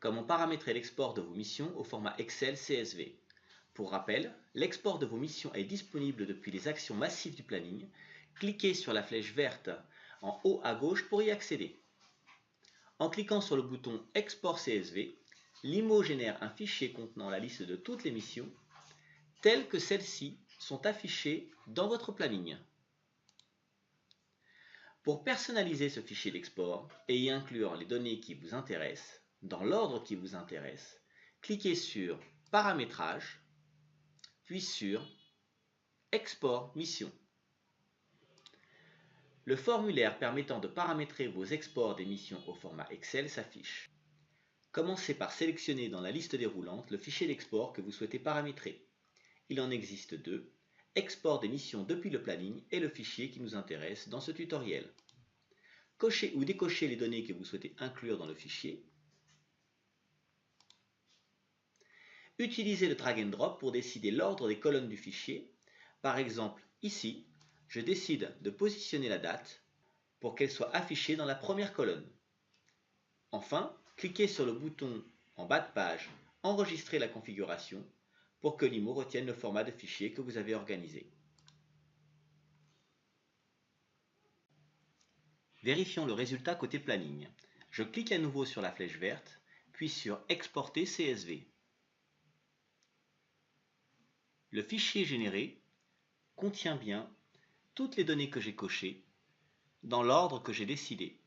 Comment paramétrer l'export de vos missions au format Excel CSV. Pour rappel, l'export de vos missions est disponible depuis les actions massives du planning. Cliquez sur la flèche verte en haut à gauche pour y accéder. En cliquant sur le bouton Export CSV, l'IMO génère un fichier contenant la liste de toutes les missions, telles que celles-ci sont affichées dans votre planning. Pour personnaliser ce fichier d'export et y inclure les données qui vous intéressent, dans l'ordre qui vous intéresse, cliquez sur Paramétrage, puis sur Export mission. Le formulaire permettant de paramétrer vos exports des missions au format Excel s'affiche. Commencez par sélectionner dans la liste déroulante le fichier d'export que vous souhaitez paramétrer. Il en existe deux, export des missions depuis le planning et le fichier qui nous intéresse dans ce tutoriel. Cochez ou décochez les données que vous souhaitez inclure dans le fichier. Utilisez le drag and drop pour décider l'ordre des colonnes du fichier. Par exemple, ici, je décide de positionner la date pour qu'elle soit affichée dans la première colonne. Enfin, cliquez sur le bouton en bas de page « Enregistrer la configuration » pour que l'IMO retienne le format de fichier que vous avez organisé. Vérifions le résultat côté planning. Je clique à nouveau sur la flèche verte, puis sur Exporter CSV. Le fichier généré contient bien toutes les données que j'ai cochées dans l'ordre que j'ai décidé.